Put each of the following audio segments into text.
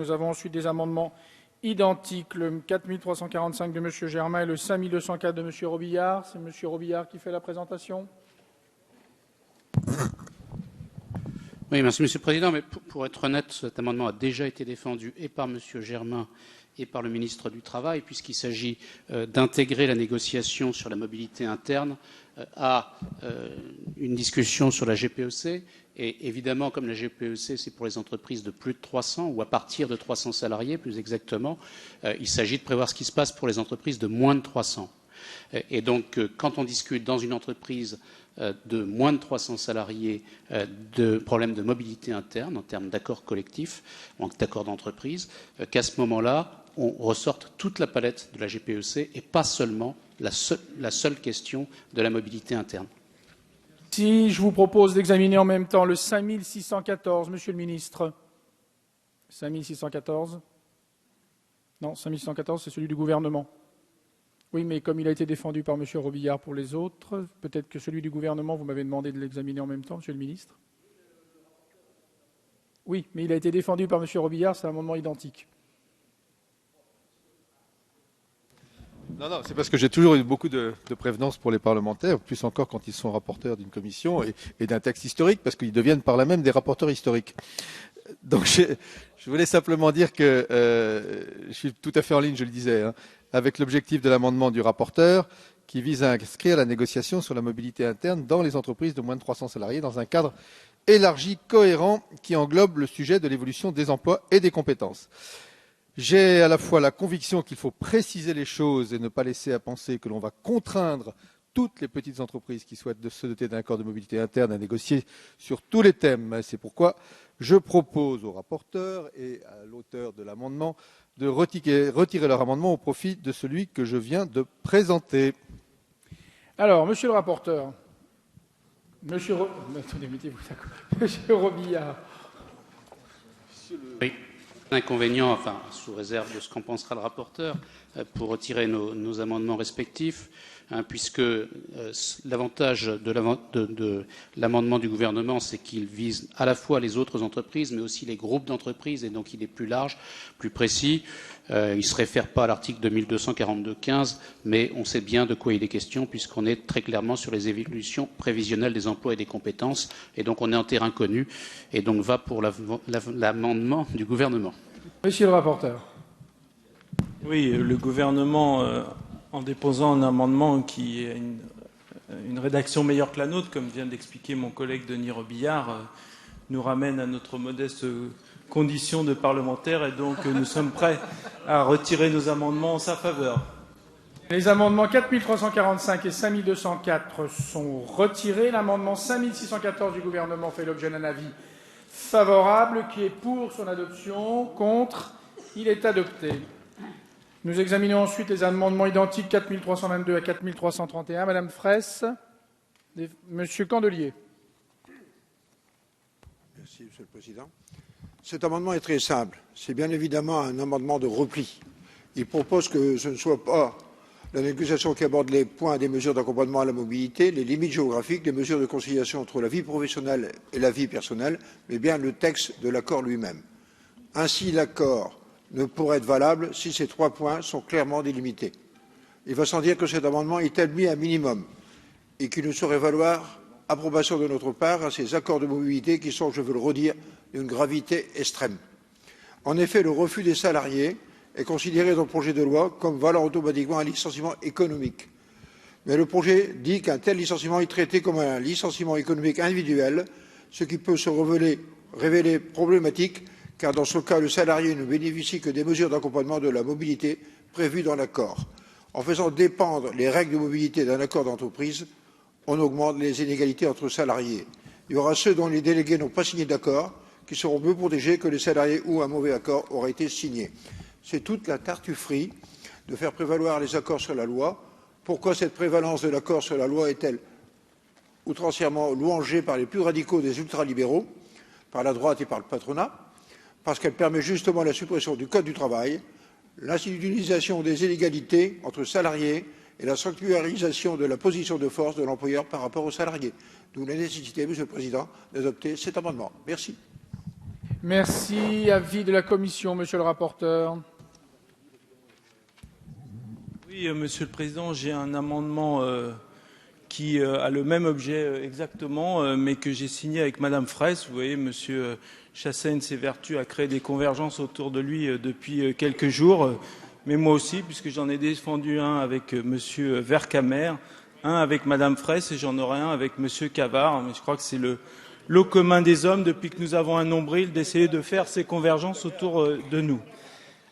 Nous avons ensuite des amendements identiques, le 4345 de M. Germain et le 5204 de M. Robillard. C'est M. Robillard qui fait la présentation. Oui, merci Monsieur le Président. Mais pour être honnête, cet amendement a déjà été défendu et par M. Germain et par le ministre du Travail, puisqu'il s'agit d'intégrer la négociation sur la mobilité interne à une discussion sur la GPEC. Et évidemment, comme la GPEC, c'est pour les entreprises de plus de 300 ou à partir de 300 salariés, plus exactement, il s'agit de prévoir ce qui se passe pour les entreprises de moins de 300. Et donc, quand on discute dans une entreprise de moins de 300 salariés de problèmes de mobilité interne en termes d'accords collectifs, d'accords d'entreprise, qu'à ce moment-là, on ressorte toute la palette de la GPEC et pas seulement la seule question de la mobilité interne. Si je vous propose d'examiner en même temps le 5614, Monsieur le Ministre. 5614 ? Non, 5614, c'est celui du gouvernement. Oui, mais comme il a été défendu par M. Robillard pour les autres, peut-être que celui du gouvernement, vous m'avez demandé de l'examiner en même temps, Monsieur le Ministre. Oui, mais il a été défendu par M. Robillard, c'est un amendement identique. Non, c'est parce que j'ai toujours eu beaucoup de prévenance pour les parlementaires, plus encore quand ils sont rapporteurs d'une commission et d'un texte historique, parce qu'ils deviennent par là même des rapporteurs historiques. Donc je voulais simplement dire que je suis tout à fait en ligne, je le disais, avec l'objectif de l'amendement du rapporteur qui vise à inscrire la négociation sur la mobilité interne dans les entreprises de moins de 300 salariés dans un cadre élargi, cohérent, qui englobe le sujet de l'évolution des emplois et des compétences. J'ai à la fois la conviction qu'il faut préciser les choses et ne pas laisser à penser que l'on va contraindre toutes les petites entreprises qui souhaitent se doter d'un accord de mobilité interne à négocier sur tous les thèmes. C'est pourquoi je propose au rapporteur et à l'auteur de l'amendement de retirer leur amendement au profit de celui que je viens de présenter. Alors, Monsieur le rapporteur, Monsieur Robillard. Oui. Inconvénient, enfin, sous réserve de ce qu'en pensera le rapporteur, pour retirer nos amendements respectifs, puisque l'avantage de l'amendement du gouvernement, c'est qu'il vise à la fois les autres entreprises, mais aussi les groupes d'entreprises, et donc il est plus large, plus précis. Il ne se réfère pas à l'article 2242-15, mais on sait bien de quoi il est question, puisqu'on est très clairement sur les évolutions prévisionnelles des emplois et des compétences, et donc on est en terrain connu, et donc va pour l'amendement du gouvernement. Monsieur le rapporteur. Oui, le gouvernement, en déposant un amendement qui est une rédaction meilleure que la nôtre, comme vient d'expliquer mon collègue Denis Robillard, nous ramène à notre modeste condition de parlementaire, et donc nous sommes prêts à retirer nos amendements en sa faveur. Les amendements 4345 et 5204 sont retirés. L'amendement 5614 du gouvernement fait l'objet d'un avis favorable. Qui est pour son adoption? Contre? Il est adopté. Nous examinons ensuite les amendements identiques 4322 à 4331. Madame Fraisse, Monsieur Candelier. Merci, Monsieur le Président. Cet amendement est très simple. C'est bien évidemment un amendement de repli. Il propose que ce ne soit pas la négociation qui aborde les points des mesures d'accompagnement à la mobilité, les limites géographiques, les mesures de conciliation entre la vie professionnelle et la vie personnelle, mais bien le texte de l'accord lui-même. Ainsi, l'accord ne pourrait être valable si ces trois points sont clairement délimités. Il va sans dire que cet amendement établit un minimum et qu'il ne saurait valoir approbation de notre part à ces accords de mobilité qui sont, je veux le redire, d'une gravité extrême. En effet, le refus des salariés est considéré dans le projet de loi comme valant automatiquement un licenciement économique. Mais le projet dit qu'un tel licenciement est traité comme un licenciement économique individuel, ce qui peut se révéler problématique, car dans ce cas, le salarié ne bénéficie que des mesures d'accompagnement de la mobilité prévues dans l'accord. En faisant dépendre les règles de mobilité d'un accord d'entreprise, on augmente les inégalités entre salariés. Il y aura ceux dont les délégués n'ont pas signé d'accord, qui seront mieux protégés que les salariés où un mauvais accord aura été signé. C'est toute la tartufferie de faire prévaloir les accords sur la loi. Pourquoi cette prévalence de l'accord sur la loi est-elle outrancièrement louangée par les plus radicaux des ultralibéraux, par la droite et par le patronat? Parce qu'elle permet justement la suppression du Code du travail, l'institutionnalisation des inégalités entre salariés et la sanctuarisation de la position de force de l'employeur par rapport aux salariés. D'où la nécessité, Monsieur le Président, d'adopter cet amendement. Merci. Merci. Avis de la commission, monsieur le rapporteur. Oui, Monsieur le Président, j'ai un amendement qui a le même objet exactement, mais que j'ai signé avec Madame Fraisse. Vous voyez, Monsieur Chassaigne s'évertue à créer des convergences autour de lui depuis quelques jours, mais moi aussi, puisque j'en ai défendu un avec Monsieur Vercamer, un avec Madame Fraisse et j'en aurai un avec Monsieur Cavard. Mais je crois que c'est le lot commun des hommes, depuis que nous avons un nombril, d'essayer de faire ces convergences autour de nous.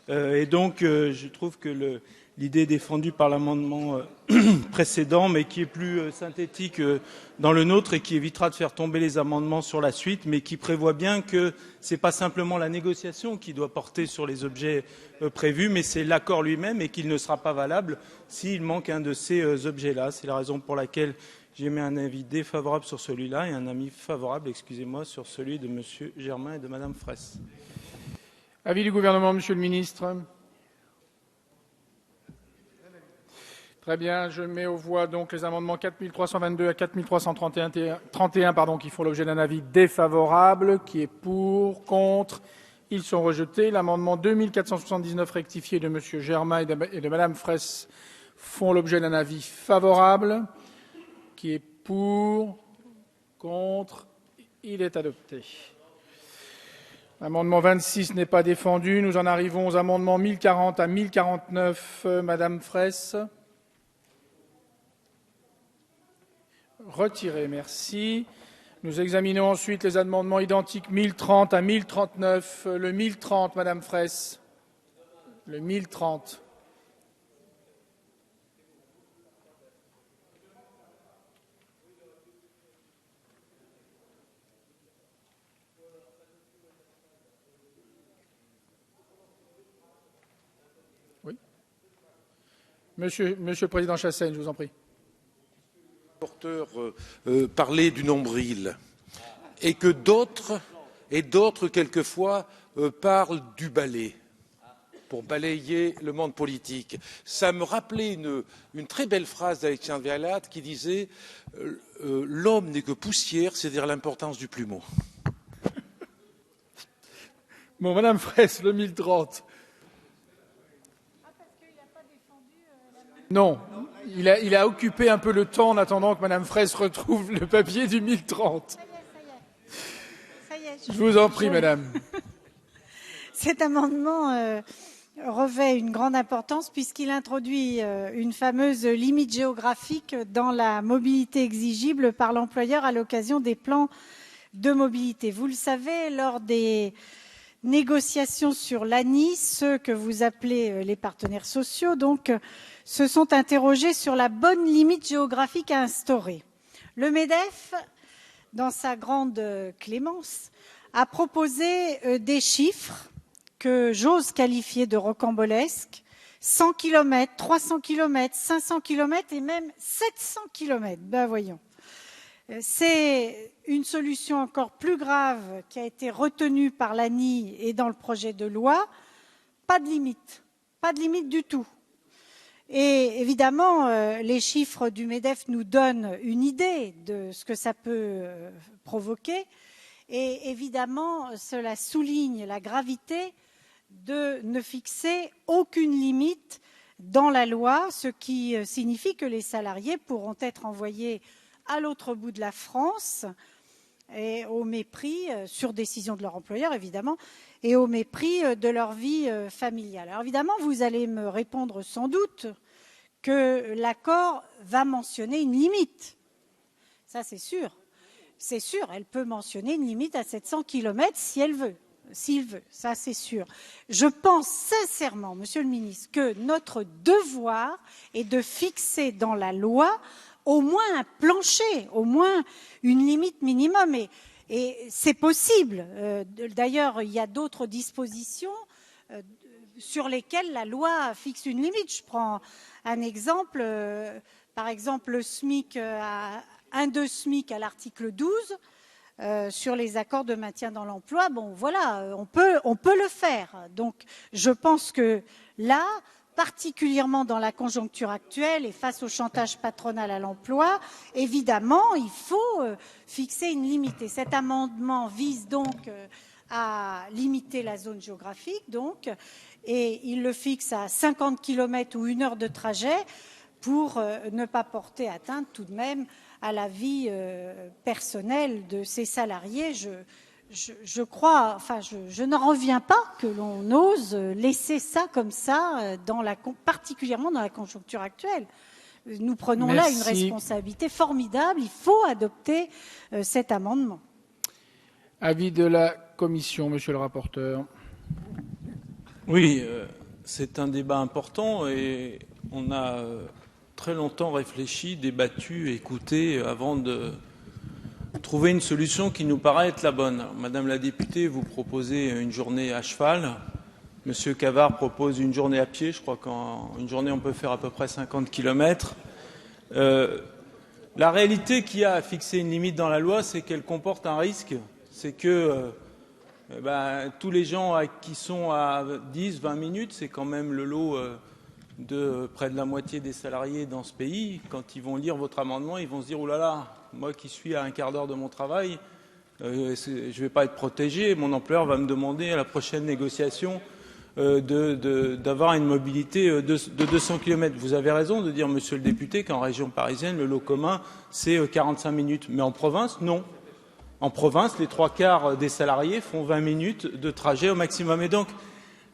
Et donc, je trouve que l'idée défendue par l'amendement précédent, mais qui est plus synthétique dans le nôtre et qui évitera de faire tomber les amendements sur la suite, mais qui prévoit bien que ce n'est pas simplement la négociation qui doit porter sur les objets prévus, mais c'est l'accord lui-même et qu'il ne sera pas valable s'il manque un de ces objets-là. C'est la raison pour laquelle j'émets un avis défavorable sur celui-là et un avis favorable, excusez-moi, sur celui de M. Germain et de Mme Fraisse. Avis du gouvernement, monsieur le ministre. Très bien, je mets aux voix donc les amendements 4322 à 4331 qui font l'objet d'un avis défavorable. Qui est pour, contre, ils sont rejetés. L'amendement 2479 rectifié de monsieur Germain et de madame Fraisse font l'objet d'un avis favorable. Qui est pour, contre, il est adopté. L'amendement 26 n'est pas défendu. Nous en arrivons aux amendements 1040 à 1049. Madame Fraisse. Retiré, merci. Nous examinons ensuite les amendements identiques 1030 à 1039. Le 1030, Madame Fraisse. Le 1030. Oui. Monsieur le Président Chassaigne, je vous en prie. Le rapporteur parlait du nombril et que d'autres quelquefois parlent du balai pour balayer le monde politique. Ça me rappelait une très belle phrase d'Alexandre Vialat qui disait l'homme n'est que poussière, c'est-à-dire l'importance du plumeau. Bon, Madame Fraisse, le 1030. Non, il a occupé un peu le temps en attendant que Madame Fraisse retrouve le papier du 1030. Ça y est. Je vous en prie, Madame. Cet amendement revêt une grande importance puisqu'il introduit une fameuse limite géographique dans la mobilité exigible par l'employeur à l'occasion des plans de mobilité. Vous le savez, lors des négociations sur l'ANI, ceux que vous appelez les partenaires sociaux, donc, se sont interrogés sur la bonne limite géographique à instaurer. Le MEDEF, dans sa grande clémence, a proposé des chiffres que j'ose qualifier de rocambolesques, 100 km, 300 km, 500 km et même 700 km. Ben voyons. C'est une solution encore plus grave qui a été retenue par l'ANI et dans le projet de loi. Pas de limite du tout. Et évidemment, les chiffres du MEDEF nous donnent une idée de ce que ça peut provoquer. Et évidemment, cela souligne la gravité de ne fixer aucune limite dans la loi, ce qui signifie que les salariés pourront être envoyés à l'autre bout de la France, et au mépris, sur décision de leur employeur évidemment, et au mépris de leur vie familiale. Alors évidemment, vous allez me répondre sans doute que l'accord va mentionner une limite. Ça, c'est sûr. C'est sûr, elle peut mentionner une limite à 700 km si elle veut. S'il veut, ça c'est sûr. Je pense sincèrement, Monsieur le Ministre, que notre devoir est de fixer dans la loi au moins un plancher, au moins une limite minimum. Et c'est possible. D'ailleurs, il y a d'autres dispositions sur lesquelles la loi fixe une limite. Je prends un exemple, par exemple le SMIC, un 2 SMIC à l'article 12, sur les accords de maintien dans l'emploi. Bon, voilà, on peut le faire. Donc, je pense que là, particulièrement dans la conjoncture actuelle et face au chantage patronal à l'emploi, évidemment, il faut fixer une limite. Et cet amendement vise donc à limiter la zone géographique, donc, et il le fixe à 50 km ou 1 heure de trajet pour ne pas porter atteinte tout de même à la vie personnelle de ses salariés. Je crois, enfin, je n'en reviens pas que l'on ose laisser ça comme ça, particulièrement dans la conjoncture actuelle. Nous prenons là une responsabilité formidable. Il faut adopter cet amendement. Avis de la Commission, monsieur le rapporteur. Oui, c'est un débat important et on a très longtemps réfléchi, débattu, écouté avant de trouver une solution qui nous paraît être la bonne. Alors, Madame la députée, vous proposez une journée à cheval. Monsieur Cavard propose une journée à pied. Je crois qu'en une journée, on peut faire à peu près 50 km. La réalité qu'il y a à fixer une limite dans la loi, c'est qu'elle comporte un risque. C'est que tous les gens qui sont à 10, 20 minutes, c'est quand même le lot de près de la moitié des salariés dans ce pays. Quand ils vont lire votre amendement, ils vont se dire « Oh là là, moi qui suis à un quart d'heure de mon travail, je ne vais pas être protégé. Mon employeur va me demander à la prochaine négociation d'avoir une mobilité de 200 km. Vous avez raison de dire, monsieur le député, qu'en région parisienne, le lot commun, c'est 45 minutes. Mais en province, non. En province, les 3/4 des salariés font 20 minutes de trajet au maximum. Et donc,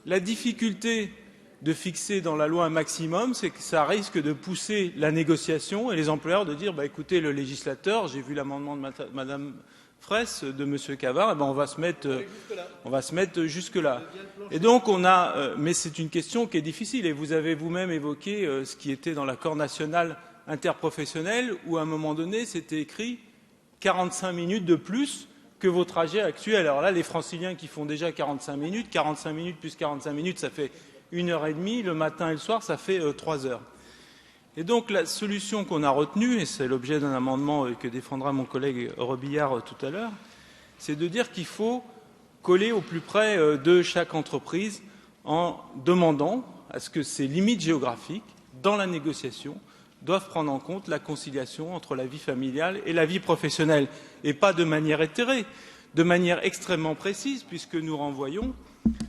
la difficulté de fixer dans la loi un maximum, c'est que ça risque de pousser la négociation et les employeurs de dire écoutez, le législateur, j'ai vu l'amendement de Madame Fraisse, de Monsieur Cavard, on va se mettre jusque-là. Et donc mais c'est une question qui est difficile et vous avez vous-même évoqué ce qui était dans l'accord national interprofessionnel où à un moment donné c'était écrit 45 minutes de plus que vos trajets actuels. Alors là, les franciliens qui font déjà 45 minutes plus 45 minutes, ça fait 1h30, le matin et le soir, ça fait 3 heures. Et donc la solution qu'on a retenue, et c'est l'objet d'un amendement que défendra mon collègue Robillard tout à l'heure, c'est de dire qu'il faut coller au plus près de chaque entreprise en demandant à ce que ces limites géographiques, dans la négociation, doivent prendre en compte la conciliation entre la vie familiale et la vie professionnelle, et pas de manière éthérée, de manière extrêmement précise, puisque nous renvoyons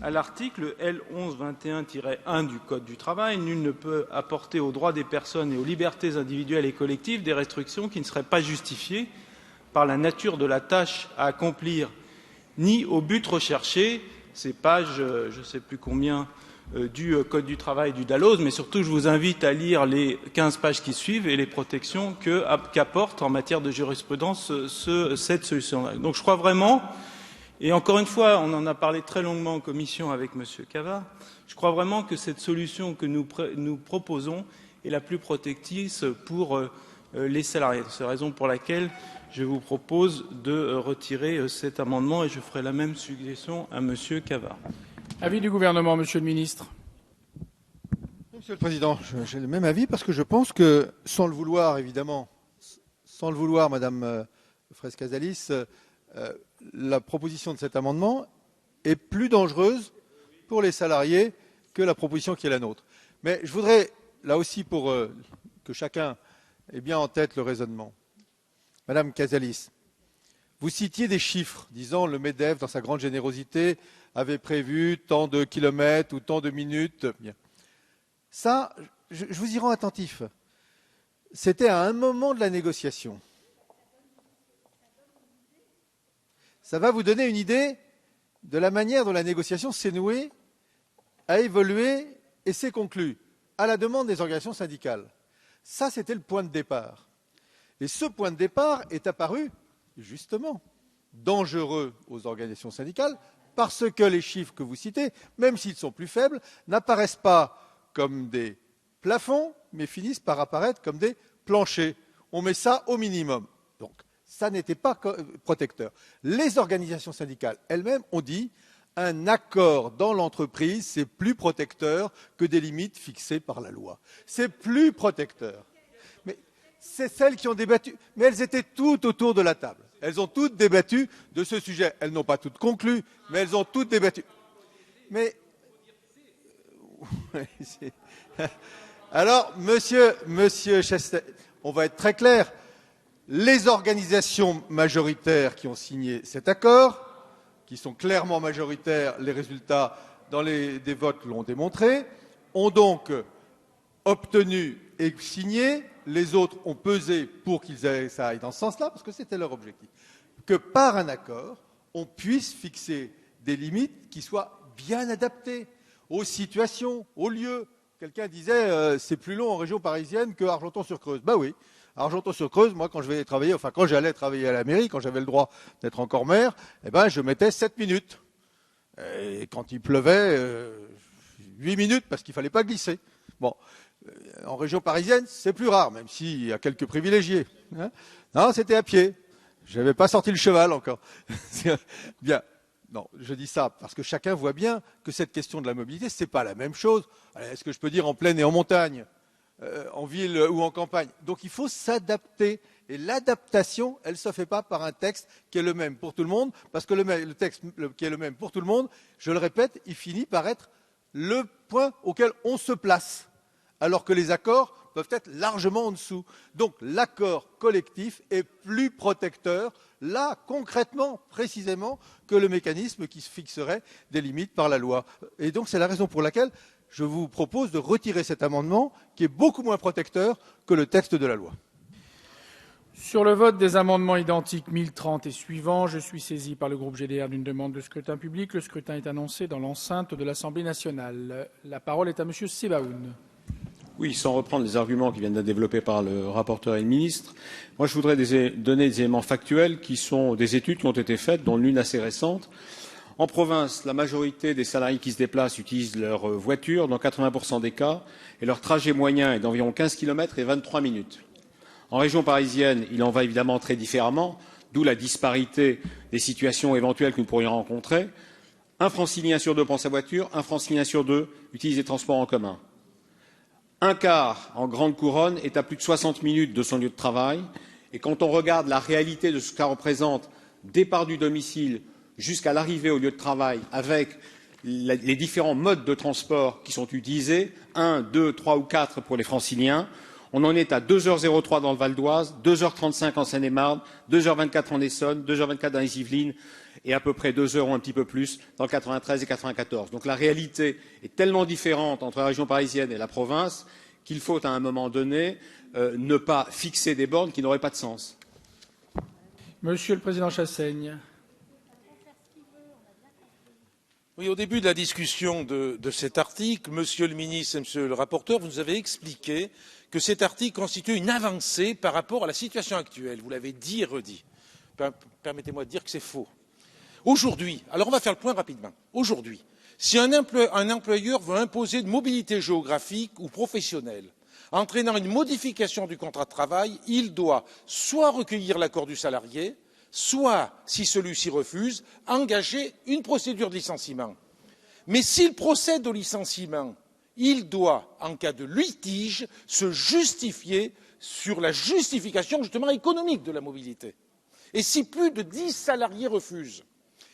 à l'article L1121-1 du Code du travail. Nul ne peut apporter aux droits des personnes et aux libertés individuelles et collectives des restrictions qui ne seraient pas justifiées par la nature de la tâche à accomplir ni au but recherché. C'est page, je ne sais plus combien, du Code du travail du Dalloz, mais surtout je vous invite à lire les 15 pages qui suivent et les protections qu'apporte en matière de jurisprudence cette solution-là. Donc je crois vraiment, et encore une fois, on en a parlé très longuement en commission avec M. Cavard, je crois vraiment que cette solution que nous proposons est la plus protectrice pour les salariés. C'est la raison pour laquelle je vous propose de retirer cet amendement et je ferai la même suggestion à M. Cavard. Avis du gouvernement, monsieur le ministre. Monsieur le Président, j'ai le même avis parce que je pense que, sans le vouloir, évidemment, sans le vouloir, Madame Fraisse-Casalis, la proposition de cet amendement est plus dangereuse pour les salariés que la proposition qui est la nôtre. Mais je voudrais, là aussi, pour que chacun ait bien en tête le raisonnement. Madame Casalis, vous citiez des chiffres, disant le MEDEF, dans sa grande générosité, avait prévu tant de kilomètres ou tant de minutes. Bien. Ça, je vous y rends attentif. C'était à un moment de la négociation. Ça va vous donner une idée de la manière dont la négociation s'est nouée, a évolué et s'est conclue, à la demande des organisations syndicales. Ça, c'était le point de départ. Et ce point de départ est apparu, justement, dangereux aux organisations syndicales, parce que les chiffres que vous citez, même s'ils sont plus faibles, n'apparaissent pas comme des plafonds, mais finissent par apparaître comme des planchers. On met ça au minimum. Donc, ça n'était pas protecteur. Les organisations syndicales elles-mêmes ont dit un accord dans l'entreprise, c'est plus protecteur que des limites fixées par la loi. C'est plus protecteur. Mais c'est celles qui ont débattu. Mais elles étaient toutes autour de la table. Elles ont toutes débattu de ce sujet. Elles n'ont pas toutes conclu, mais elles ont toutes débattu. Mais alors, Monsieur Chastel, on va être très clair. Les organisations majoritaires qui ont signé cet accord qui sont clairement majoritaires, les résultats des votes l'ont démontré, ont donc obtenu et signé, les autres ont pesé pour ça aille dans ce sens-là, parce que c'était leur objectif, que par un accord, on puisse fixer des limites qui soient bien adaptées aux situations, aux lieux. Quelqu'un disait c'est plus long en région parisienne que Argenton-sur-Creuse. Ben oui, Argenton-sur-Creuse, moi quand j'allais travailler à la mairie, quand j'avais le droit d'être encore maire, eh ben je mettais 7 minutes. Et quand il pleuvait, 8 minutes parce qu'il fallait pas glisser. Bon, en région parisienne, c'est plus rare, même s'il y a quelques privilégiés. Hein, non, c'était à pied. J'avais pas sorti le cheval encore. Bien. Non, je dis ça parce que chacun voit bien que cette question de la mobilité, c'est pas la même chose. Est-ce que je peux dire en plaine et en montagne, en ville ou en campagne? Donc il faut s'adapter. Et l'adaptation, elle ne se fait pas par un texte qui est le même pour tout le monde, parce que le texte qui est le même pour tout le monde, je le répète, il finit par être le point auquel on se place, alors que les accords peuvent être largement en dessous. Donc l'accord collectif est plus protecteur, là, concrètement, précisément, que le mécanisme qui se fixerait des limites par la loi. Et donc c'est la raison pour laquelle je vous propose de retirer cet amendement, qui est beaucoup moins protecteur que le texte de la loi. Sur le vote des amendements identiques 1030 et suivants, je suis saisi par le groupe GDR d'une demande de scrutin public. Le scrutin est annoncé dans l'enceinte de l'Assemblée nationale. La parole est à monsieur Sebaoun. Oui, sans reprendre les arguments qui viennent d'être développés par le rapporteur et le ministre, moi je voudrais donner des éléments factuels qui sont des études qui ont été faites, dont l'une assez récente. En province, la majorité des salariés qui se déplacent utilisent leur voiture dans 80% des cas, et leur trajet moyen est d'environ 15 km et 23 minutes. En région parisienne, il en va évidemment très différemment, d'où la disparité des situations éventuelles que nous pourrions rencontrer. Un francilien sur deux prend sa voiture, un francilien sur deux utilise les transports en commun. Un quart en grande couronne est à plus de 60 minutes de son lieu de travail, et quand on regarde la réalité de ce que ça représente, départ du domicile jusqu'à l'arrivée au lieu de travail, avec les différents modes de transport qui sont utilisés, 1, 2, 3 ou 4 pour les franciliens, on en est à 2h03 dans le Val d'Oise, 2h35 en Seine-et-Marne, 2h24 en Essonne, 2h24 dans les Yvelines et à peu près 2 heures ou un petit peu plus dans le 93 et 94. Donc la réalité est tellement différente entre la région parisienne et la province qu'il faut à un moment donné ne pas fixer des bornes qui n'auraient pas de sens. Monsieur le Président Chassaigne. Oui, au début de la discussion de cet article, Monsieur le ministre et Monsieur le rapporteur, vous nous avez expliqué que cet article constitue une avancée par rapport à la situation actuelle. Vous l'avez dit et redit. Permettez-moi de dire que c'est faux. Aujourd'hui, alors on va faire le point rapidement. Aujourd'hui, si un employeur veut imposer une mobilité géographique ou professionnelle entraînant une modification du contrat de travail, il doit soit recueillir l'accord du salarié, soit, si celui-ci refuse, engager une procédure de licenciement. Mais s'il procède au licenciement, il doit, en cas de litige, se justifier sur la justification justement économique de la mobilité. Et si plus de 10 salariés refusent,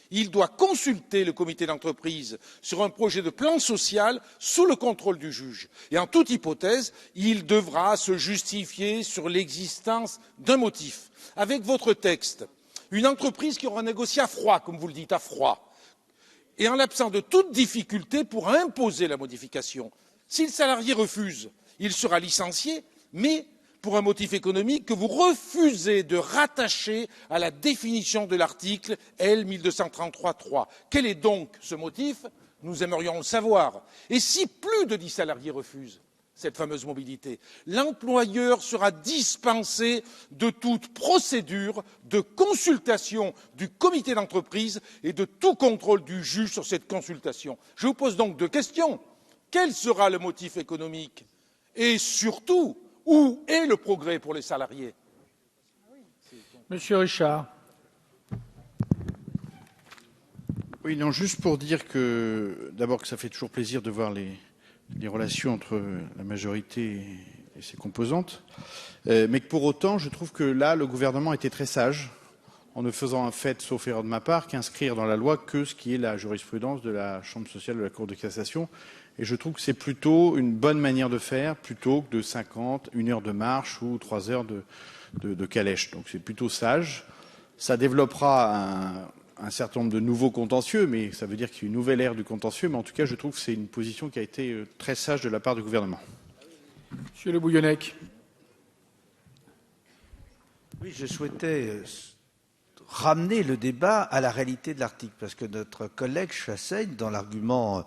il doit consulter le comité d'entreprise sur un projet de plan social sous le contrôle du juge. Et en toute hypothèse, il devra se justifier sur l'existence d'un motif. Avec votre texte, une entreprise qui aura négocié à froid, comme vous le dites, à froid, et en l'absence de toute difficulté pour imposer la modification. Si le salarié refuse, il sera licencié, mais pour un motif économique que vous refusez de rattacher à la définition de l'article L. 1233-3. Quel est donc ce motif? Nous aimerions le savoir. Et si plus de 10 salariés refusent cette fameuse mobilité, l'employeur sera dispensé de toute procédure de consultation du comité d'entreprise et de tout contrôle du juge sur cette consultation. Je vous pose donc deux questions. Quel sera le motif économique? Et surtout, où est le progrès pour les salariés? Monsieur Richard. Oui, non, juste pour dire que, d'abord, que ça fait toujours plaisir de voir les relations entre la majorité et ses composantes, mais que pour autant, je trouve que là, le gouvernement était très sage en ne faisant un fait, sauf erreur de ma part, qu'inscrire dans la loi que ce qui est la jurisprudence de la Chambre sociale de la Cour de cassation. Et je trouve que c'est plutôt une bonne manière de faire, plutôt que de 50, 1 heure de marche ou 3 heures de calèche. Donc c'est plutôt sage. Ça développera un certain nombre de nouveaux contentieux, mais ça veut dire qu'il y a une nouvelle ère du contentieux. Mais en tout cas, je trouve que c'est une position qui a été très sage de la part du gouvernement. Monsieur Le Bouillonnec. Oui, je souhaitais ramener le débat à la réalité de l'article, parce que notre collègue Chassaigne, dans l'argument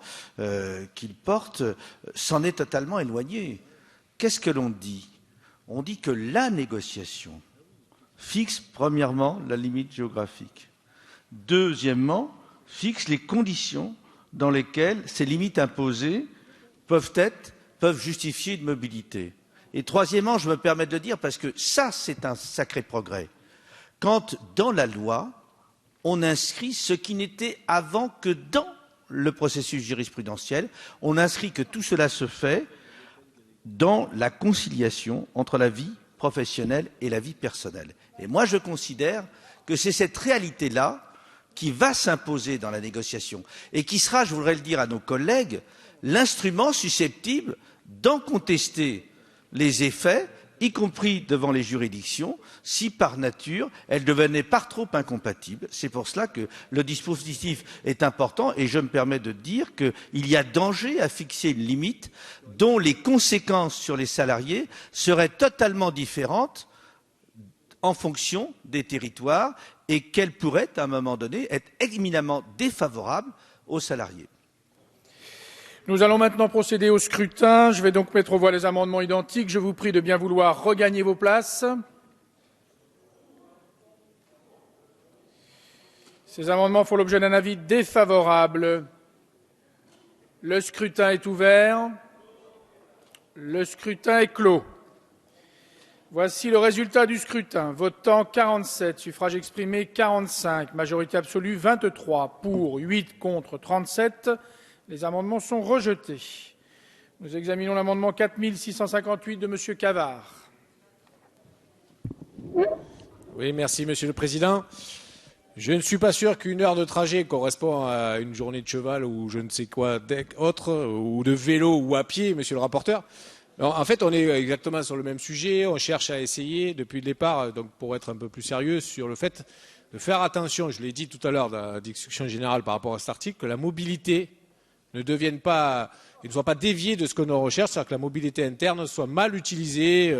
qu'il porte, s'en est totalement éloigné. Qu'est-ce que l'on dit? On dit que la négociation fixe, premièrement, la limite géographique. Deuxièmement, fixe les conditions dans lesquelles ces limites imposées peuvent justifier une mobilité. Et troisièmement, je me permets de dire, parce que ça, c'est un sacré progrès, quand dans la loi, on inscrit ce qui n'était avant que dans le processus jurisprudentiel, on inscrit que tout cela se fait dans la conciliation entre la vie professionnelle et la vie personnelle. Et moi, je considère que c'est cette réalité-là qui va s'imposer dans la négociation et qui sera, je voudrais le dire à nos collègues, l'instrument susceptible d'en contester les effets, y compris devant les juridictions, si par nature elles devenaient par trop incompatibles. C'est pour cela que le dispositif est important et je me permets de dire qu'il y a danger à fixer une limite dont les conséquences sur les salariés seraient totalement différentes en fonction des territoires et qu'elle pourrait, à un moment donné, être éminemment défavorable aux salariés. Nous allons maintenant procéder au scrutin. Je vais donc mettre aux voix les amendements identiques. Je vous prie de bien vouloir regagner vos places. Ces amendements font l'objet d'un avis défavorable. Le scrutin est ouvert. Le scrutin est clos. Voici le résultat du scrutin. Votant 47, suffrages exprimés 45, majorité absolue 23, pour 8, contre 37. Les amendements sont rejetés. Nous examinons l'amendement 4658 de M. Cavard. Oui, merci Monsieur le Président. Je ne suis pas sûr qu'une heure de trajet correspond à une journée de cheval ou je ne sais quoi autre, ou de vélo ou à pied, Monsieur le rapporteur. Alors, en fait, on est exactement sur le même sujet. On cherche à essayer depuis le départ, donc pour être un peu plus sérieux, sur le fait de faire attention, je l'ai dit tout à l'heure dans la discussion générale par rapport à cet article, que la mobilité ne devienne pas et ne soit pas déviée de ce que l'on recherche, c'est-à-dire que la mobilité interne soit mal utilisée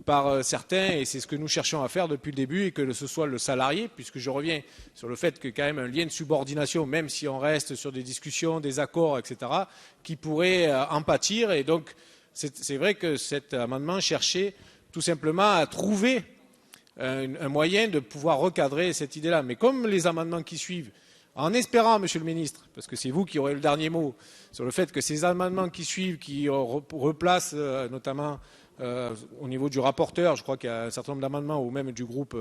par certains, et c'est ce que nous cherchons à faire depuis le début, et que ce soit le salarié, puisque je reviens sur le fait que quand même un lien de subordination, même si on reste sur des discussions, des accords, etc., qui pourrait en pâtir, et donc c'est vrai que cet amendement cherchait tout simplement à trouver un moyen de pouvoir recadrer cette idée-là. Mais comme les amendements qui suivent, en espérant, Monsieur le Ministre, parce que c'est vous qui aurez le dernier mot, sur le fait que ces amendements qui suivent, qui replacent notamment au niveau du rapporteur, je crois qu'il y a un certain nombre d'amendements, ou même du groupe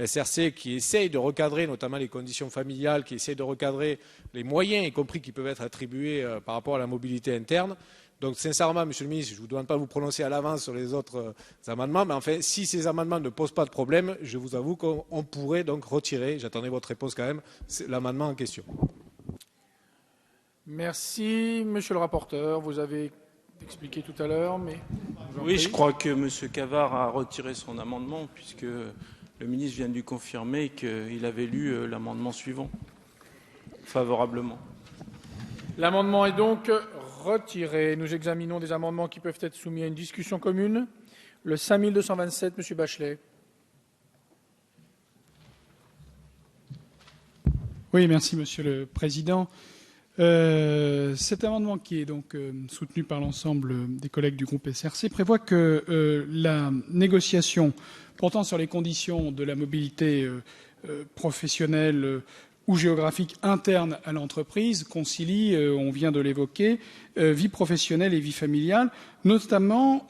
SRC, qui essayent de recadrer notamment les conditions familiales, qui essayent de recadrer les moyens, y compris qui peuvent être attribués par rapport à la mobilité interne. Donc sincèrement, Monsieur le Ministre, je ne vous demande pas de vous prononcer à l'avance sur les autres amendements, mais enfin, si ces amendements ne posent pas de problème, je vous avoue qu'on pourrait donc retirer, j'attendais votre réponse quand même, l'amendement en question. Merci, Monsieur le rapporteur. Vous avez expliqué tout à l'heure, mais... Oui, je crois que M. Cavard a retiré son amendement, puisque le ministre vient de lui confirmer qu'il avait lu l'amendement suivant, favorablement. L'amendement est donc retiré. Nous examinons des amendements qui peuvent être soumis à une discussion commune. Le 5227, M. Bachelet. Oui, merci, Monsieur le Président. Cet amendement, qui est donc soutenu par l'ensemble des collègues du groupe SRC, prévoit que la négociation portant sur les conditions de la mobilité professionnelle ou géographique interne à l'entreprise concilie, on vient de l'évoquer, vie professionnelle et vie familiale, notamment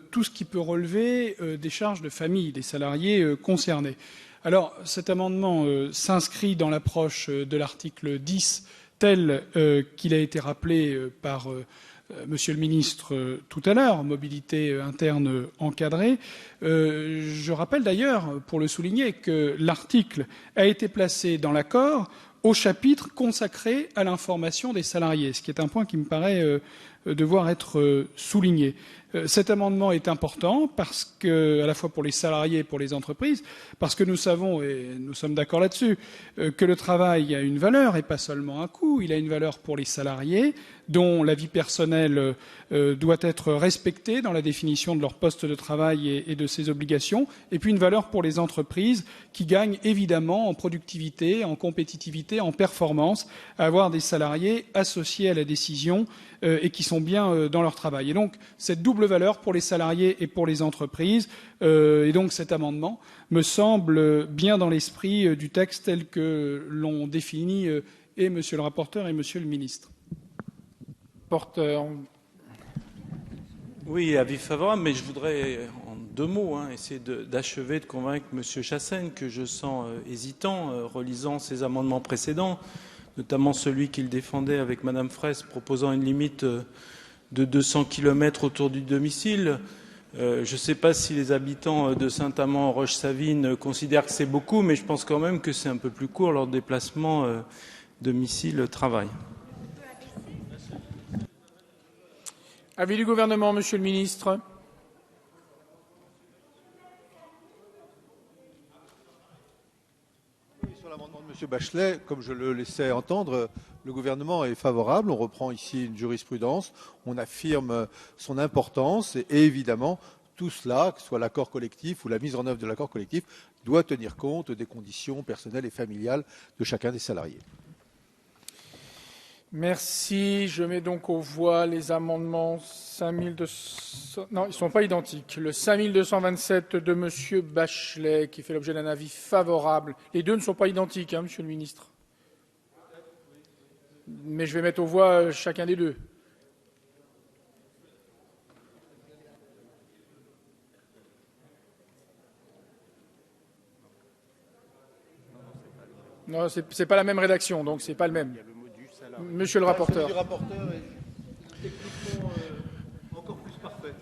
tout ce qui peut relever des charges de famille des salariés concernés. Alors, cet amendement s'inscrit dans l'approche de l'article 10 tel qu'il a été rappelé par Monsieur le ministre tout à l'heure, mobilité interne encadrée. Je rappelle d'ailleurs, pour le souligner, que l'article a été placé dans l'accord au chapitre consacré à l'information des salariés, ce qui est un point qui me paraît devoir être souligné. Cet amendement est important parce que, à la fois pour les salariés et pour les entreprises, parce que nous savons, et nous sommes d'accord là-dessus, que le travail a une valeur et pas seulement un coût. Il a une valeur pour les salariés, dont la vie personnelle doit être respectée dans la définition de leur poste de travail et de ses obligations, et puis une valeur pour les entreprises qui gagnent évidemment en productivité, en compétitivité, en performance, à avoir des salariés associés à la décision et qui sont bien dans leur travail. Et donc, cette double valeur pour les salariés et pour les entreprises, et donc cet amendement me semble bien dans l'esprit du texte tel que l'ont défini et Monsieur le rapporteur et Monsieur le ministre. Oui, avis favorable, mais je voudrais, en 2 mots, essayer d'achever de convaincre M. Chassaigne, que je sens hésitant, relisant ses amendements précédents, notamment celui qu'il défendait avec Mme Fraisse, proposant une limite de 200 km autour du domicile. Je ne sais pas si les habitants de Saint-Amand-Roche-Savine considèrent que c'est beaucoup, mais je pense quand même que c'est un peu plus court leur déplacement domicile-travail. Avis du gouvernement, Monsieur le ministre. Sur l'amendement de M. Bachelet, comme je le laissais entendre, le gouvernement est favorable. On reprend ici une jurisprudence, on affirme son importance et évidemment, tout cela, que ce soit l'accord collectif ou la mise en œuvre de l'accord collectif, doit tenir compte des conditions personnelles et familiales de chacun des salariés. Merci. Je mets donc aux voix les amendements 5200... Non, ils ne sont pas identiques. Le 5227 de M. Bachelet, qui fait l'objet d'un avis favorable. Les deux ne sont pas identiques, Monsieur le ministre. Mais je vais mettre aux voix chacun des deux. Non, ce n'est pas la même rédaction, donc ce n'est pas le même. Monsieur le rapporteur.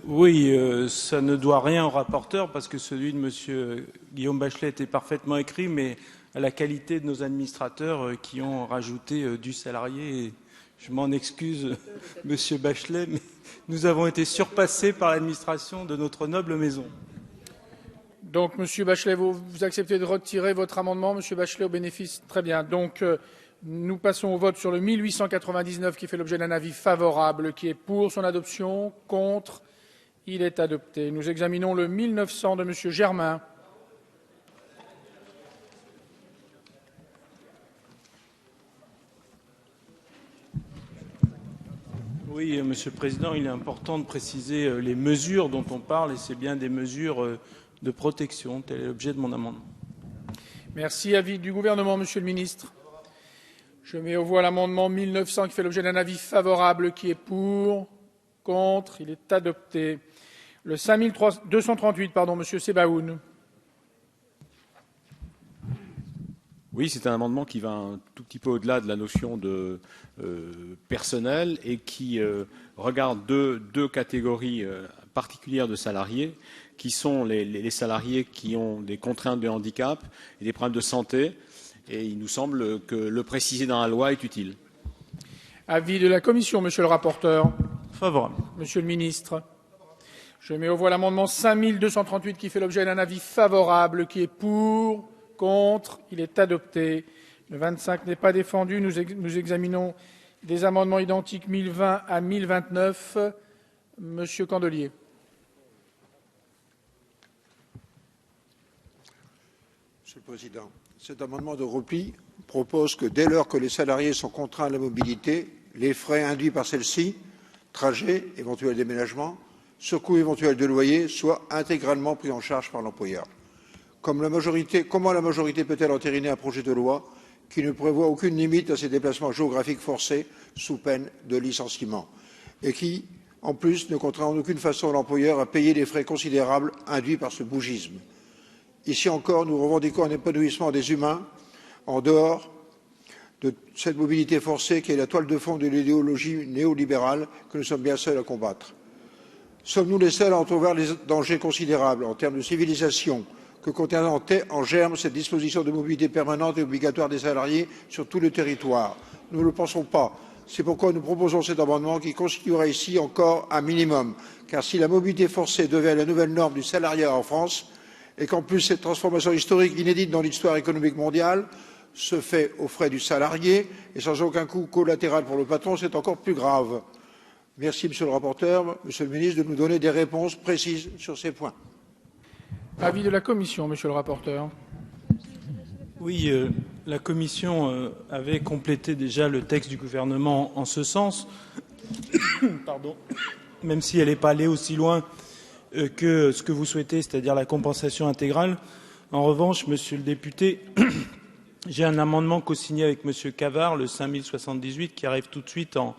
Oui, ça ne doit rien au rapporteur parce que celui de M. Guillaume Bachelet était parfaitement écrit, mais à la qualité de nos administrateurs qui ont rajouté du salarié. Et je m'en excuse, M. Bachelet, mais nous avons été surpassés par l'administration de notre noble maison. Donc, M. Bachelet, vous acceptez de retirer votre amendement, M. Bachelet, au bénéfice. Très bien. Donc, nous passons au vote sur le 1899 qui fait l'objet d'un avis favorable, qui est pour son adoption, contre, il est adopté. Nous examinons le 1900 de M. Germain. Oui, Monsieur le Président, il est important de préciser les mesures dont on parle et c'est bien des mesures de protection. Tel est l'objet de mon amendement. Merci. Avis du gouvernement, Monsieur le ministre. Je mets aux voix l'amendement 1900 qui fait l'objet d'un avis favorable, qui est pour, contre, il est adopté. Le 5238, Monsieur Sebaoun. Oui, c'est un amendement qui va un tout petit peu au-delà de la notion de personnel et qui regarde deux catégories particulières de salariés, qui sont les salariés qui ont des contraintes de handicap et des problèmes de santé. Et il nous semble que le préciser dans la loi est utile. Avis de la Commission, Monsieur le rapporteur. Favorable. Monsieur le ministre. Je mets aux voix l'amendement 5238 qui fait l'objet d'un avis favorable, qui est pour, contre, il est adopté. Le 25 n'est pas défendu. Nous examinons des amendements identiques 1020 à 1029. Monsieur Candelier. Monsieur le Président, cet amendement de repli propose que dès lors que les salariés sont contraints à la mobilité, les frais induits par celle-ci, trajets, éventuel déménagement, surcoût éventuel de loyer, soient intégralement pris en charge par l'employeur. Comment la majorité peut-elle entériner un projet de loi qui ne prévoit aucune limite à ces déplacements géographiques forcés sous peine de licenciement et qui, en plus, ne contraint en aucune façon l'employeur à payer des frais considérables induits par ce bougisme? Ici encore, nous revendiquons un épanouissement des humains en dehors de cette mobilité forcée qui est la toile de fond de l'idéologie néolibérale que nous sommes bien seuls à combattre. Sommes-nous les seuls à entrevoir les dangers considérables en termes de civilisation que contient en germe cette disposition de mobilité permanente et obligatoire des salariés sur tout le territoire? Nous ne le pensons pas. C'est pourquoi nous proposons cet amendement qui constituerait ici encore un minimum. Car si la mobilité forcée devient la nouvelle norme du salariat en France, et qu'en plus cette transformation historique inédite dans l'histoire économique mondiale se fait aux frais du salarié et sans aucun coût collatéral pour le patron, c'est encore plus grave. Merci, Monsieur le rapporteur, Monsieur le ministre, de nous donner des réponses précises sur ces points. Avis de la Commission, Monsieur le rapporteur. Oui, la Commission avait complété déjà le texte du gouvernement en ce sens, pardon, même si elle n'est pas allée aussi loin que ce que vous souhaitez, c'est-à-dire la compensation intégrale. En revanche, Monsieur le député, j'ai un amendement co-signé avec Monsieur Cavard, le 5078, qui arrive tout de suite en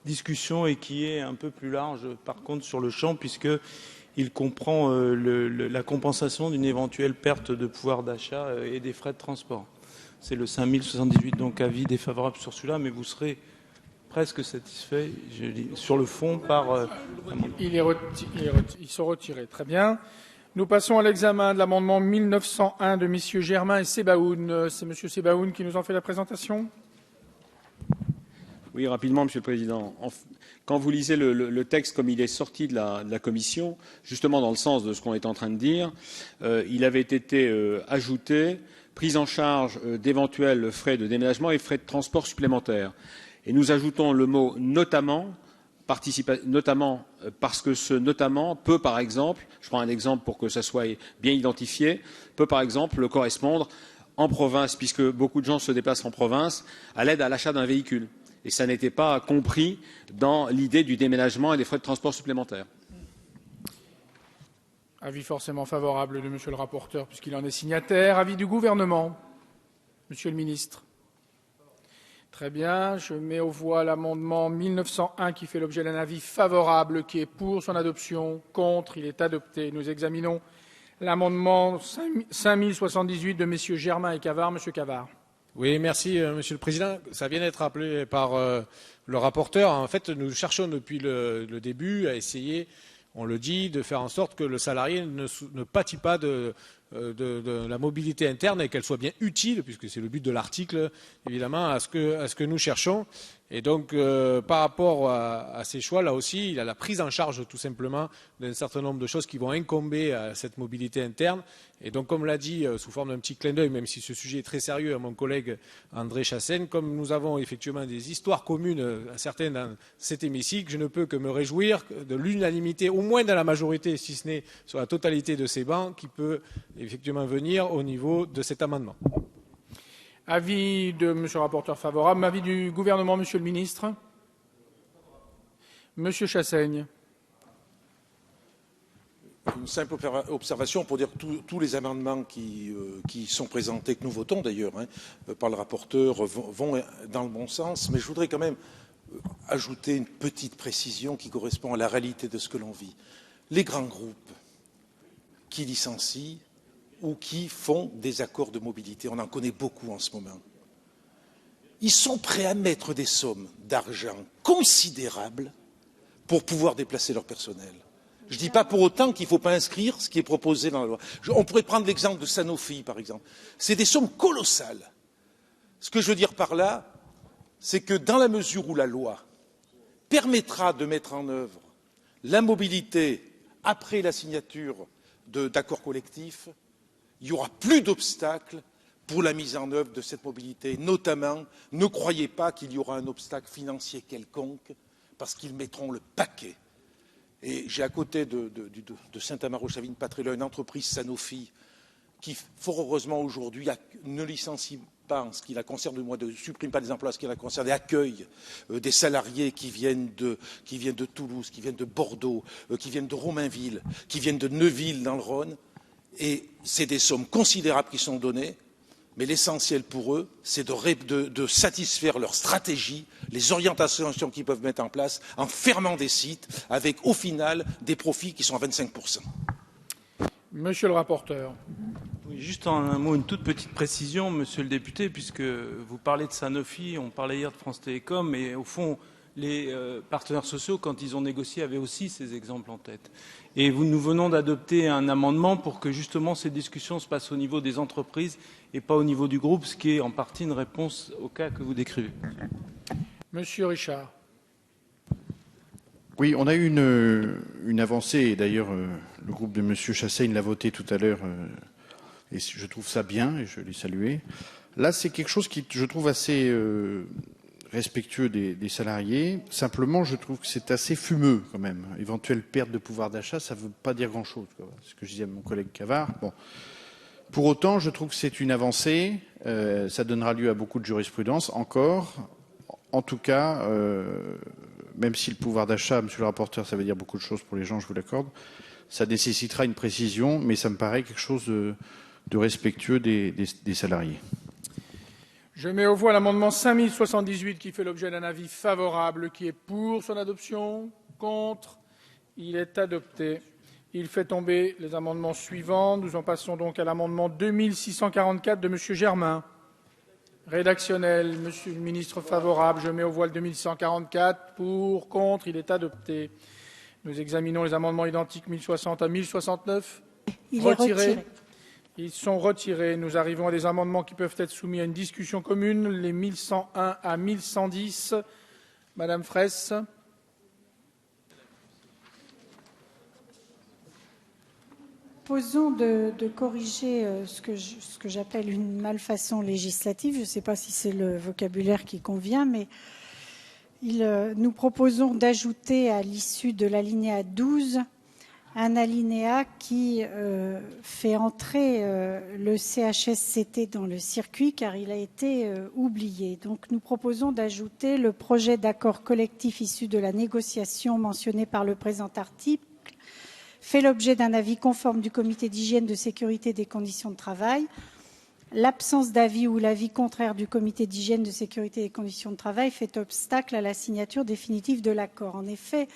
discussion et qui est un peu plus large, par contre, sur le champ, puisqu'il comprend la compensation d'une éventuelle perte de pouvoir d'achat et des frais de transport. C'est le 5078, donc avis défavorable sur celui-là, mais vous serez presque satisfait, je dis, sur le fond par... Ils sont retirés. Très bien. Nous passons à l'examen de l'amendement 1901 de messieurs Germain et Sebaoun. C'est monsieur Sebaoun qui nous en fait la présentation. Oui, rapidement, Monsieur le Président. Quand vous lisez le texte comme il est sorti de la Commission, justement dans le sens de ce qu'on est en train de dire, il avait été ajouté prise en charge d'éventuels frais de déménagement et frais de transport supplémentaires. Et nous ajoutons le mot notamment, parce que ce notamment peut, par exemple, je prends un exemple pour que ça soit bien identifié, peut par exemple correspondre en province, puisque beaucoup de gens se déplacent en province, à l'aide à l'achat d'un véhicule. Et ça n'était pas compris dans l'idée du déménagement et des frais de transport supplémentaires. Avis forcément favorable de Monsieur le rapporteur, puisqu'il en est signataire. Avis du gouvernement. Monsieur le ministre. Très bien. Je mets aux voix l'amendement 1901 qui fait l'objet d'un avis favorable, qui est pour son adoption. Contre, il est adopté. Nous examinons l'amendement 5078 de messieurs Germain et Cavard. Monsieur Cavard. Oui, merci, Monsieur le Président. Ça vient d'être rappelé par le rapporteur. En fait, nous cherchons depuis le début à essayer, on le dit, de faire en sorte que le salarié ne pâtit pas de la mobilité interne et qu'elle soit bien utile, puisque c'est le but de l'article, évidemment, à ce que nous cherchons. Et donc, par rapport à ces choix, là aussi, il y a la prise en charge, tout simplement, d'un certain nombre de choses qui vont incomber à cette mobilité interne. Et donc, comme l'a dit, sous forme d'un petit clin d'œil, même si ce sujet est très sérieux, à mon collègue André Chassaigne, comme nous avons effectivement des histoires communes, certains dans cet hémicycle, je ne peux que me réjouir de l'unanimité, au moins dans la majorité, si ce n'est sur la totalité de ces bancs, qui peut effectivement venir au niveau de cet amendement. Avis de Monsieur le rapporteur favorable. Avis du gouvernement, Monsieur le ministre. Monsieur Chassaigne. Une simple observation pour dire que tous les amendements qui sont présentés, que nous votons d'ailleurs par le rapporteur, vont dans le bon sens. Mais je voudrais quand même ajouter une petite précision qui correspond à la réalité de ce que l'on vit. Les grands groupes qui licencient ou qui font des accords de mobilité, on en connaît beaucoup en ce moment, ils sont prêts à mettre des sommes d'argent considérables pour pouvoir déplacer leur personnel. Je ne dis pas pour autant qu'il ne faut pas inscrire ce qui est proposé dans la loi. On pourrait prendre l'exemple de Sanofi, par exemple. C'est des sommes colossales. Ce que je veux dire par là, c'est que dans la mesure où la loi permettra de mettre en œuvre la mobilité après la signature d'accords collectifs, il n'y aura plus d'obstacles pour la mise en œuvre de cette mobilité. Notamment, ne croyez pas qu'il y aura un obstacle financier quelconque, parce qu'ils mettront le paquet. Et j'ai à côté de Saint-Amaro-Chavigne-Patrella une entreprise Sanofi qui, fort heureusement aujourd'hui, ne licencie pas en ce qui la concerne, ne supprime pas des emplois en ce qui la concerne, et accueille des salariés qui viennent de Toulouse, qui viennent de Bordeaux, qui viennent de Romainville, qui viennent de Neuville dans le Rhône. Et c'est des sommes considérables qui sont données, mais l'essentiel pour eux, c'est de satisfaire leur stratégie, les orientations qu'ils peuvent mettre en place en fermant des sites, avec au final des profits qui sont à 25%. Monsieur le rapporteur. Oui, juste en un mot, une toute petite précision, monsieur le député, puisque vous parlez de Sanofi, on parlait hier de France Télécom, et au fond, les partenaires sociaux, quand ils ont négocié, avaient aussi ces exemples en tête. Et nous venons d'adopter un amendement pour que justement ces discussions se passent au niveau des entreprises et pas au niveau du groupe, ce qui est en partie une réponse au cas que vous décrivez. Monsieur Richard. Oui, on a eu une avancée, et d'ailleurs le groupe de M. Chassaigne l'a voté tout à l'heure, et je trouve ça bien, et je l'ai salué. Là, c'est quelque chose qui, je trouve, assez respectueux des salariés. Simplement, je trouve que c'est assez fumeux quand même. Éventuelle perte de pouvoir d'achat, ça ne veut pas dire grand-chose. C'est ce que je disais à mon collègue Cavard. Bon. Pour autant, je trouve que c'est une avancée. Ça donnera lieu à beaucoup de jurisprudence encore. En tout cas, même si le pouvoir d'achat, monsieur le rapporteur, ça veut dire beaucoup de choses pour les gens, je vous l'accorde, ça nécessitera une précision, mais ça me paraît quelque chose de respectueux des salariés. Je mets aux voix l'amendement 5078 qui fait l'objet d'un avis favorable. Qui est pour son adoption? Contre? Il est adopté. Il fait tomber les amendements suivants. Nous en passons donc à l'amendement 2644 de M. Germain. Rédactionnel, Monsieur le Ministre favorable. Je mets aux voix le 2644. Pour, contre, il est adopté. Nous examinons les amendements identiques 1060 à 1069. Il est retiré. Ils sont retirés. Nous arrivons à des amendements qui peuvent être soumis à une discussion commune, les 1101 à 1110. Madame Fraisse. Proposons de corriger ce que j'appelle une malfaçon législative. Je ne sais pas si c'est le vocabulaire qui convient, mais nous proposons d'ajouter à l'issue de l'alinéa 12 un alinéa qui fait entrer le CHSCT dans le circuit car il a été oublié. Donc nous proposons d'ajouter le projet d'accord collectif issu de la négociation mentionné par le présent article fait l'objet d'un avis conforme du comité d'hygiène, de sécurité et des conditions de travail. L'absence d'avis ou l'avis contraire du comité d'hygiène, de sécurité et des conditions de travail fait obstacle à la signature définitive de l'accord. En effet,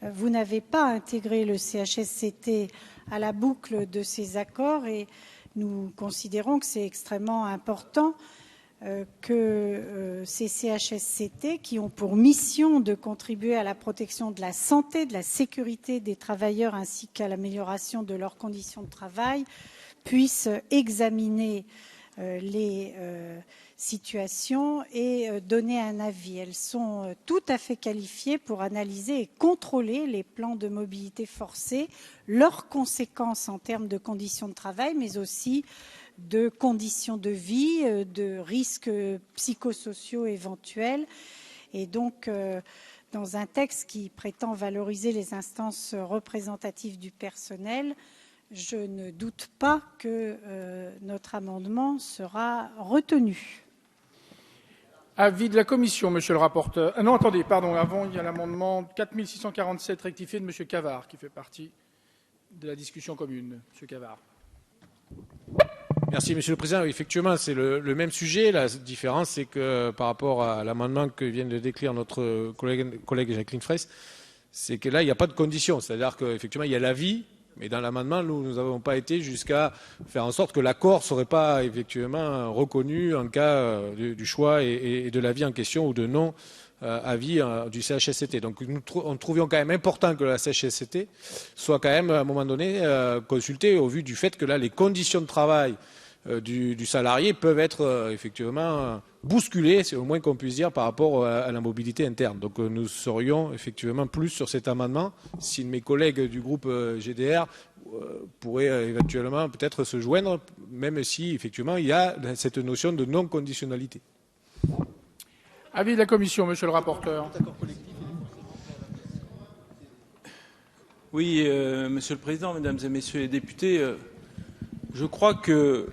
vous n'avez pas intégré le CHSCT à la boucle de ces accords et nous considérons que c'est extrêmement important que ces CHSCT, qui ont pour mission de contribuer à la protection de la santé, de la sécurité des travailleurs ainsi qu'à l'amélioration de leurs conditions de travail, puissent examiner les situations et donner un avis. Elles sont tout à fait qualifiées pour analyser et contrôler les plans de mobilité forcée, leurs conséquences en termes de conditions de travail, mais aussi de conditions de vie, de risques psychosociaux éventuels. Et donc, dans un texte qui prétend valoriser les instances représentatives du personnel, je ne doute pas que notre amendement sera retenu. Avis de la Commission, Monsieur le rapporteur. Non, attendez, pardon. Avant, il y a l'amendement 4647 rectifié de Monsieur Cavard qui fait partie de la discussion commune. Monsieur Cavard. Merci, Monsieur le Président. Effectivement, c'est le même sujet. La différence, c'est que par rapport à l'amendement que vient de décrire notre collègue Jacqueline Fraisse, c'est que là, il n'y a pas de condition. C'est-à-dire qu'effectivement, il y a l'avis, mais dans l'amendement, nous n'avons pas été jusqu'à faire en sorte que l'accord ne serait pas effectivement reconnu en cas du choix et de l'avis en question ou de non-avis du CHSCT. Donc nous trouvions quand même important que la CHSCT soit quand même à un moment donné consultée au vu du fait que là, les conditions de travail du salarié peuvent être effectivement bousculées, c'est au moins qu'on puisse dire, par rapport à la mobilité interne. Donc nous serions effectivement plus sur cet amendement si mes collègues du groupe GDR pourraient éventuellement peut-être se joindre, même si effectivement il y a cette notion de non-conditionnalité. Avis de la Commission, Monsieur le rapporteur. Oui, Monsieur le Président, Mesdames et Messieurs les députés, je crois que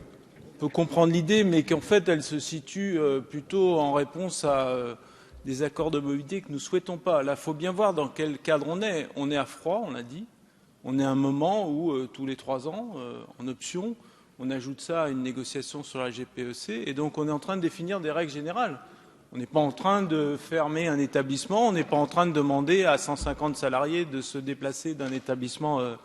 on peut comprendre l'idée, mais qu'en fait, elle se situe plutôt en réponse à des accords de mobilité que nous ne souhaitons pas. Là, il faut bien voir dans quel cadre on est. On est à froid, on l'a dit. On est à un moment où, tous les 3 ans, en option, on ajoute ça à une négociation sur la GPEC. Et donc, on est en train de définir des règles générales. On n'est pas en train de fermer un établissement. On n'est pas en train de demander à 150 salariés de se déplacer d'un établissement à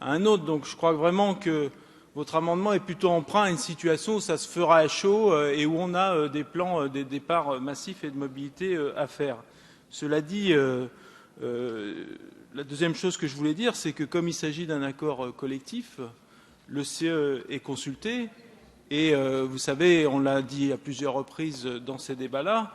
un autre. Donc, je crois vraiment que votre amendement est plutôt emprunt à une situation où ça se fera à chaud et où on a des plans des départs massifs et de mobilité à faire. Cela dit, la deuxième chose que je voulais dire, c'est que comme il s'agit d'un accord collectif, le CE est consulté et vous savez, on l'a dit à plusieurs reprises dans ces débats-là,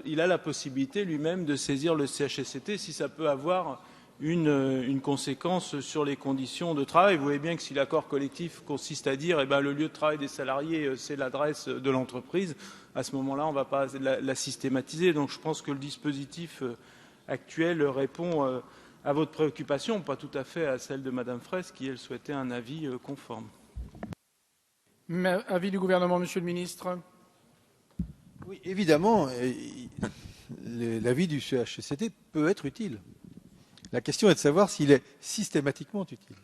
il a la possibilité lui-même de saisir le CHSCT si ça peut avoir une conséquence sur les conditions de travail. Vous voyez bien que si l'accord collectif consiste à dire le lieu de travail des salariés, c'est l'adresse de l'entreprise, à ce moment-là, on ne va pas la systématiser. Donc je pense que le dispositif actuel répond à votre préoccupation, pas tout à fait à celle de Madame Fraisse, qui, elle, souhaitait un avis conforme. Avis du gouvernement, Monsieur le ministre. Oui, évidemment, l'avis du CHSCT peut être utile. La question est de savoir s'il est systématiquement utile.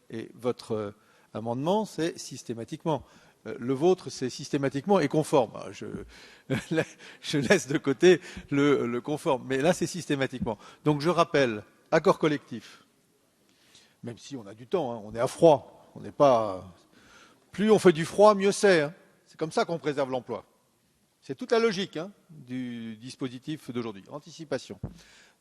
Et votre amendement, c'est systématiquement. Le vôtre, c'est systématiquement et conforme. Je laisse de côté le conforme. Mais là, c'est systématiquement. Donc, je rappelle, accord collectif. Même si on a du temps, hein, on est à froid. On n'est pas. Plus on fait du froid, mieux c'est. Hein. C'est comme ça qu'on préserve l'emploi. C'est toute la logique du dispositif d'aujourd'hui. Anticipation.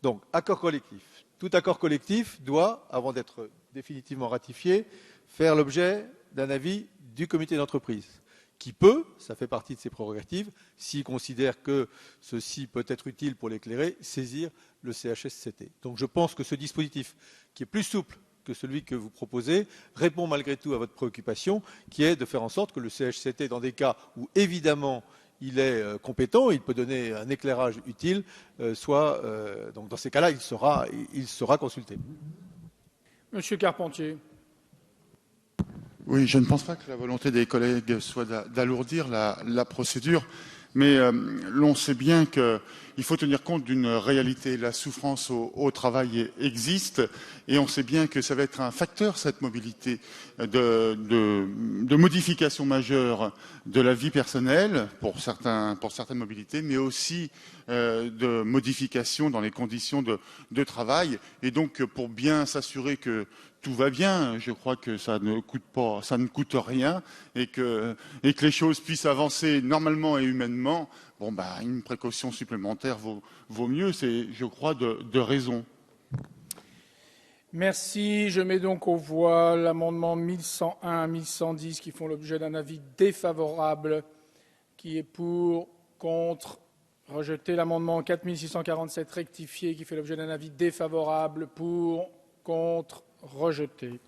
Donc, accord collectif. Tout accord collectif doit, avant d'être définitivement ratifié, faire l'objet d'un avis du comité d'entreprise, qui peut, ça fait partie de ses prérogatives, s'il considère que ceci peut être utile pour l'éclairer, saisir le CHSCT. Donc je pense que ce dispositif, qui est plus souple que celui que vous proposez, répond malgré tout à votre préoccupation, qui est de faire en sorte que le CHSCT, dans des cas où évidemment il est compétent, il peut donner un éclairage utile, donc dans ces cas-là, il sera consulté. Monsieur Carpentier. Oui, je ne pense pas que la volonté des collègues soit d'alourdir la procédure, mais l'on sait bien qu'il faut tenir compte d'une réalité. La souffrance au travail existe et on sait bien que ça va être un facteur, cette mobilité, de modification majeure de la vie personnelle pour certaines mobilités, mais aussi de modification dans les conditions de travail. Et donc, pour bien s'assurer que tout va bien, je crois que ça ne coûte rien et que les choses puissent avancer normalement et humainement. Une précaution supplémentaire vaut mieux, c'est, je crois, de raison. Merci. Je mets donc aux voix l'amendement 1101 à 1110 qui font l'objet d'un avis défavorable. Qui est pour, contre, rejeté. L'amendement 4647 rectifié qui fait l'objet d'un avis défavorable, pour, contre, rejeté.